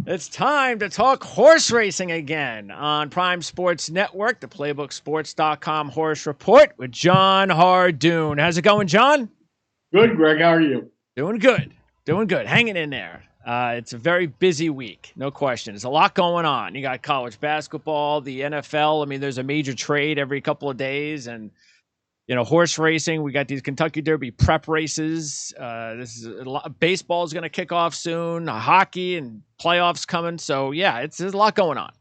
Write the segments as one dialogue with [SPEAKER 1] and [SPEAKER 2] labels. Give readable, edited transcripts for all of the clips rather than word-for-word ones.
[SPEAKER 1] It's time to talk horse racing again on Prime Sports Network, the PlaybookSports.com Horse Report with Jon Hardoon. How's it going, John?
[SPEAKER 2] Good, Greg. How are you?
[SPEAKER 1] Doing good. Doing good. Hanging in there. It's a very busy week, no question. There's a lot going on. You got college basketball, the NFL. I mean, there's a major trade every couple of days, and horse racing. We got these Kentucky Derby prep races. This is baseball is going to kick off soon. Hockey and playoffs coming. So yeah, there's a lot going on.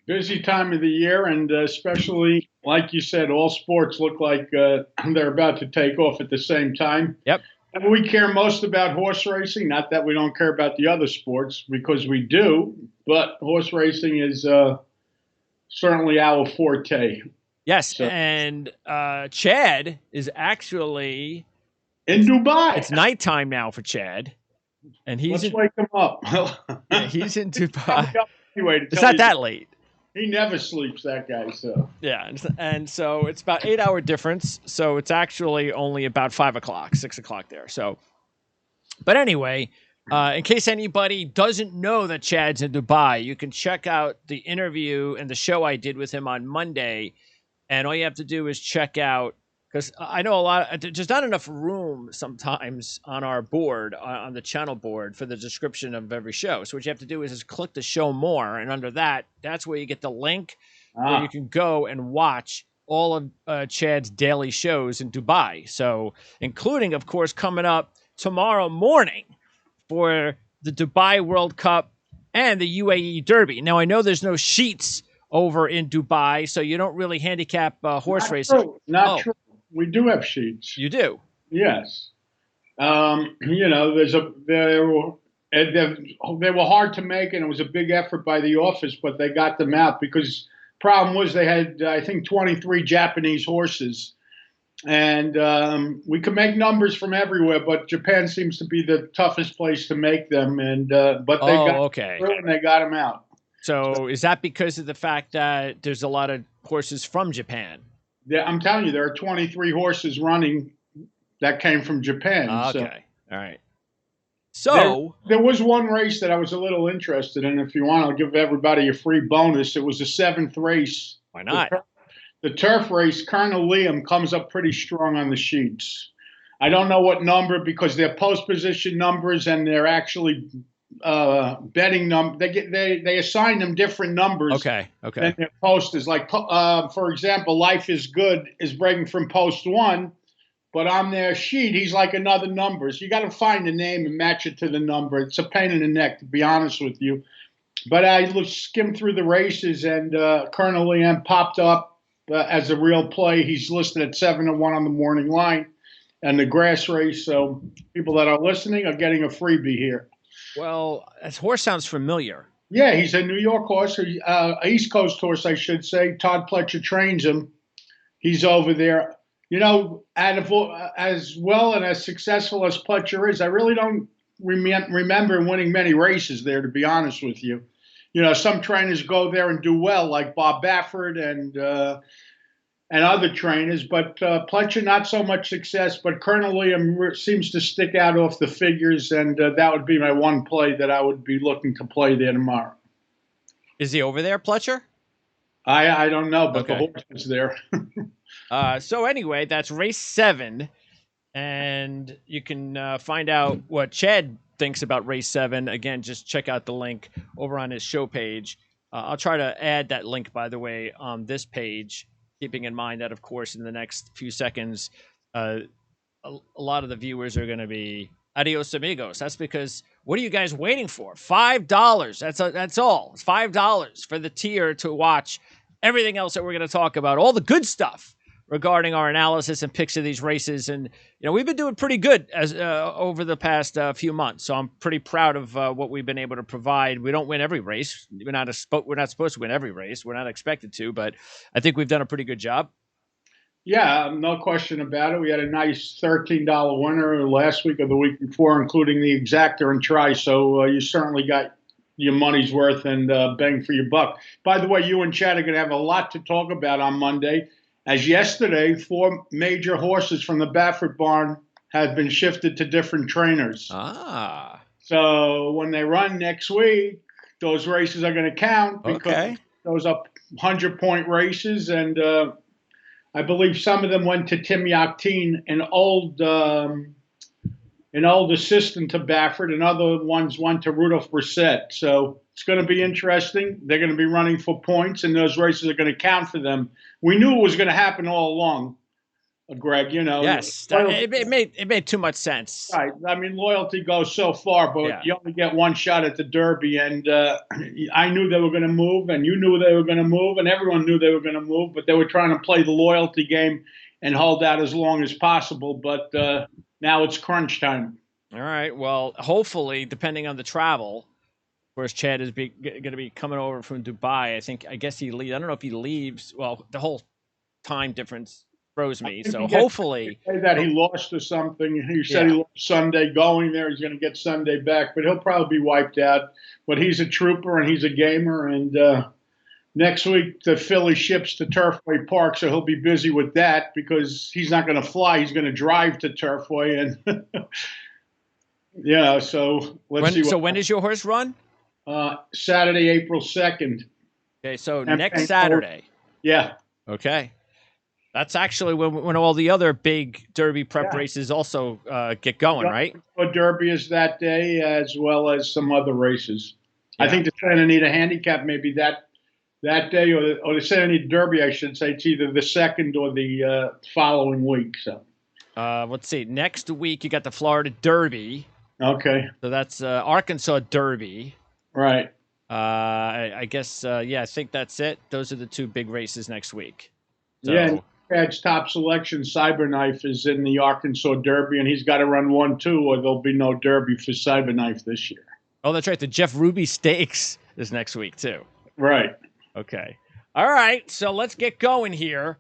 [SPEAKER 2] Busy time of the year, and especially like you said, all sports look like they're about to take off at the same time.
[SPEAKER 1] Yep.
[SPEAKER 2] And we care most about horse racing. Not that we don't care about the other sports, because we do. But horse racing is certainly our forte.
[SPEAKER 1] Yes, so, and Chad is actually
[SPEAKER 2] in Dubai.
[SPEAKER 1] It's nighttime now for Chad, and
[SPEAKER 2] Let's wake him up.
[SPEAKER 1] Yeah, he's in Dubai.
[SPEAKER 2] Anyway,
[SPEAKER 1] it's not that late.
[SPEAKER 2] He never sleeps, that guy. So
[SPEAKER 1] yeah, and so it's about 8-hour difference. So it's actually only about 5 o'clock, 6 o'clock there. So, but anyway. In case anybody doesn't know that Chad's in Dubai, you can check out the interview and the show I did with him on Monday. And all you have to do is check out, because I know there's not enough room sometimes on our board, on the channel board, for the description of every show. So what you have to do is just click the show more. And under that's where you get the link where you can go and watch all of Chad's daily shows in Dubai. So including, of course, coming up tomorrow morning for the Dubai World Cup and the UAE Derby. Now, I know there's no sheets over in Dubai, so you don't really handicap horse racing.
[SPEAKER 2] Not true. We do have sheets.
[SPEAKER 1] You do?
[SPEAKER 2] Yes. They were hard to make, and it was a big effort by the office, but they got them out because problem was they had, I think, 23 Japanese horses. And we can make numbers from everywhere, but Japan seems to be the toughest place to make them. And but they they got them out.
[SPEAKER 1] So is that because of the fact that there's a lot of horses from Japan?
[SPEAKER 2] Yeah, I'm telling you, there are 23 horses running that came from Japan.
[SPEAKER 1] Okay, all right. So
[SPEAKER 2] there was one race that I was a little interested in. If you want, I'll give everybody a free bonus. It was the 7th race.
[SPEAKER 1] Why not?
[SPEAKER 2] The turf race, Colonel Liam, comes up pretty strong on the sheets. I don't know what number, because they're post position numbers and they're actually betting numbers. They assign them different numbers.
[SPEAKER 1] Okay.
[SPEAKER 2] Than their post is. Like, for example, Life is Good is breaking from post 1, but on their sheet he's like another number. So you got to find the name and match it to the number. It's a pain in the neck, to be honest with you. But I skimmed through the races, and Colonel Liam popped up as a real play. He's listed at 7-1 on the morning line and the grass race. So people that are listening are getting a freebie here.
[SPEAKER 1] Well, this horse sounds familiar.
[SPEAKER 2] Yeah, he's a New York horse, East Coast horse, I should say. Todd Pletcher trains him. He's over there. As well and as successful as Pletcher is, I really don't remember winning many races there, to be honest with you. Some trainers go there and do well, like Bob Baffert and other trainers, but Pletcher, not so much success. But Colonel Liam seems to stick out off the figures, and that would be my one play that I would be looking to play there tomorrow.
[SPEAKER 1] Is he over there, Pletcher?
[SPEAKER 2] I don't know, but the horse is there.
[SPEAKER 1] So anyway, that's race 7, and you can find out what Chad thinks about race 7. Again, just check out the link over on his show page. I'll try to add that link, by the way, on this page, keeping in mind that, of course, in the next few seconds, a lot of the viewers are going to be adios amigos. That's because, what are you guys waiting for? $5. That's all. It's $5 for the tier to watch everything else that we're going to talk about, all the good stuff regarding our analysis and picks of these races. And, we've been doing pretty good over the past few months. So I'm pretty proud of what we've been able to provide. We don't win every race. We're not supposed to win every race. We're not expected to, but I think we've done a pretty good job.
[SPEAKER 2] Yeah, no question about it. We had a nice $13 winner last week or the week before, including the exactor and try. So you certainly got your money's worth and bang for your buck. By the way, you and Chad are going to have a lot to talk about on Monday. As yesterday, 4 major horses from the Baffert barn have been shifted to different trainers. So when they run next week, those races are going to count because those are 100-point races, and I believe some of them went to Tim Yakteen, an old assistant to Baffert, and other ones went to Rudolph Brissett. So it's going to be interesting. They're going to be running for points, and those races are going to count for them. We knew it was going to happen all along, Greg.
[SPEAKER 1] Yes, it made too much sense.
[SPEAKER 2] Right. I mean, loyalty goes so far, but you only get one shot at the Derby, and I knew they were going to move, and you knew they were going to move, and everyone knew they were going to move, but they were trying to play the loyalty game and hold out as long as possible. But now it's crunch time.
[SPEAKER 1] All right. Well, hopefully, depending on the travel, of course, Chad is going to be coming over from Dubai. I guess he leaves. I don't know if he leaves. Well, the whole time difference throws me. So hopefully
[SPEAKER 2] that he lost or something. He said he lost Sunday going there. He's going to get Sunday back, but he'll probably be wiped out. But he's a trooper and he's a gamer. And next week the Philly ships to Turfway Park, so he'll be busy with that because he's not going to fly. He's going to drive to Turfway, and So let's see.
[SPEAKER 1] So when does your horse run?
[SPEAKER 2] Saturday, April 2nd.
[SPEAKER 1] Okay, so next Saturday.
[SPEAKER 2] Yeah.
[SPEAKER 1] Okay. That's actually when all the other big Derby prep races also get going, right?
[SPEAKER 2] Derby is that day, as well as some other races. Yeah. I think the Santa Anita Handicap maybe that day, or the Santa Anita Derby, I should say. It's either the second or the following week. So,
[SPEAKER 1] let's see. Next week you got the Florida Derby.
[SPEAKER 2] Okay.
[SPEAKER 1] So that's Arkansas Derby.
[SPEAKER 2] Right.
[SPEAKER 1] I guess, I think that's it. Those are the two big races next week. So,
[SPEAKER 2] yeah. Chad's top selection, Cyberknife, is in the Arkansas Derby, and he's got to run 1-2, or there'll be no Derby for Cyberknife this year.
[SPEAKER 1] Oh, that's right. The Jeff Ruby Stakes is next week, too.
[SPEAKER 2] Right.
[SPEAKER 1] Okay. All right. So let's get going here.